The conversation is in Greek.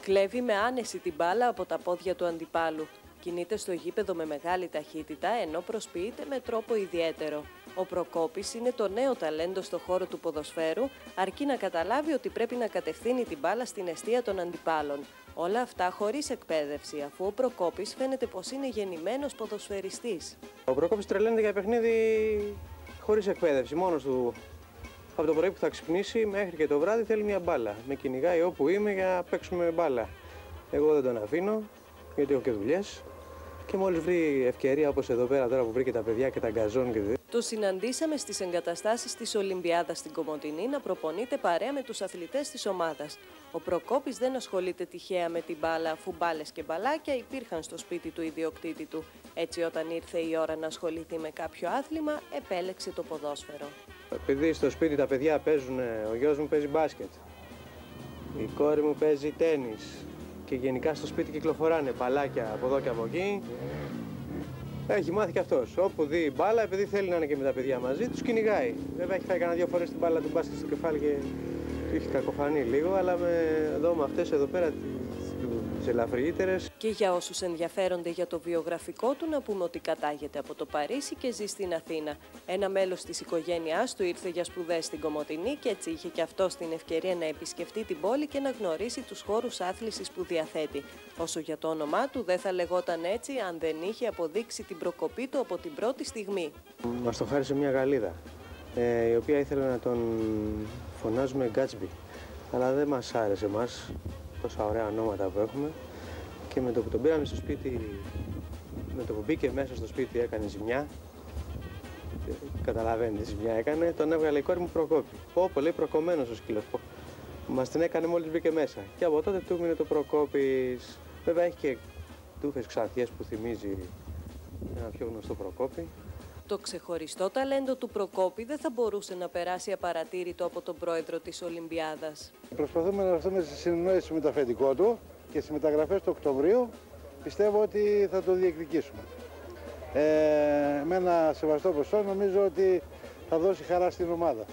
Κλέβει με άνεση την μπάλα από τα πόδια του αντιπάλου. Κινείται στο γήπεδο με μεγάλη ταχύτητα, ενώ προσποιείται με τρόπο ιδιαίτερο. Ο Προκόπης είναι το νέο ταλέντο στο χώρο του ποδοσφαίρου, αρκεί να καταλάβει ότι πρέπει να κατευθύνει την μπάλα στην εστία των αντιπάλων. Όλα αυτά χωρίς εκπαίδευση, αφού ο Προκόπης φαίνεται πως είναι γεννημένος ποδοσφαιριστής. Ο Προκόπης τρελαίνεται για παιχνίδι χωρίς εκπαίδευση, μόνος του. Από το πρωί που θα ξυπνήσει μέχρι και το βράδυ θέλει μια μπάλα. Με κυνηγάει όπου είμαι για να παίξουμε μπάλα. Εγώ δεν τον αφήνω, γιατί έχω και δουλειές. Και μόλις βρει ευκαιρία, όπως εδώ πέρα τώρα που βρήκε τα παιδιά και τα γκαζόν και δει. Το συναντήσαμε στις εγκαταστάσεις της Ολυμπιάδας στην Κομοτηνή να προπονείται παρέα με τους αθλητές της ομάδας. Ο Προκόπης δεν ασχολείται τυχαία με την μπάλα, αφού μπάλες και μπαλάκια υπήρχαν στο σπίτι του ιδιοκτήτη του. Έτσι, όταν ήρθε η ώρα να ασχοληθεί με κάποιο άθλημα, επέλεξε το ποδόσφαιρο. Επειδή στο σπίτι τα παιδιά παίζουν, ο γιος μου παίζει μπάσκετ, η κόρη μου παίζει τένις και γενικά στο σπίτι κυκλοφοράνε παλάκια από εδώ και από εκεί. Έχει μάθει και αυτός. Όπου δει μπάλα, επειδή θέλει να είναι και με τα παιδιά μαζί, τους κυνηγάει. Βέβαια έχει φάει κανένα 2 φορές την μπάλα του μπάσκετ στο κεφάλι και είχε κακοφανεί λίγο, αλλά με αυτές εδώ πέρα τις ελαφριύτερες. Και για όσους ενδιαφέρονται για το βιογραφικό του, να πούμε ότι κατάγεται από το Παρίσι και ζει στην Αθήνα. Ένα μέλος της οικογένειάς του ήρθε για σπουδές στην Κομοτηνή και έτσι είχε και αυτός την ευκαιρία να επισκεφτεί την πόλη και να γνωρίσει τους χώρους άθλησης που διαθέτει. Όσο για το όνομά του, δεν θα λεγόταν έτσι αν δεν είχε αποδείξει την προκοπή του από την πρώτη στιγμή. Μας το χάρισε μια Γαλλίδα, η οποία ήθελε να τον φωνάζουμε Γκάτσμπι, αλλά δεν μας άρεσε εμάς τόσα ωραία ονόματα που έχουμε, και με το που τον πήραμε στο σπίτι, με το που μπήκε μέσα στο σπίτι έκανε ζημιά. Καταλαβαίνετε, ζημιά έκανε, τον έβγαλε η κόρη μου Προκόπη. Πολύ προκομμένος ο σκύλος. Μας την έκανε μόλις μπήκε μέσα. Και από τότε του έμεινε το Προκόπης. Βέβαια έχει και τούφες ξανθιές που θυμίζει ένα πιο γνωστό Προκόπη. Το ξεχωριστό ταλέντο του Προκόπη δεν θα μπορούσε να περάσει απαρατήρητο από τον πρόεδρο της Ολυμπιάδας. Προσπαθούμε να έρθουμε στη συνεννόηση με το αφεντικό του και στις μεταγραφές του Οκτωβρίου πιστεύω ότι θα το διεκδικήσουμε. Με ένα σεβαστό ποσό νομίζω ότι θα δώσει χαρά στην ομάδα.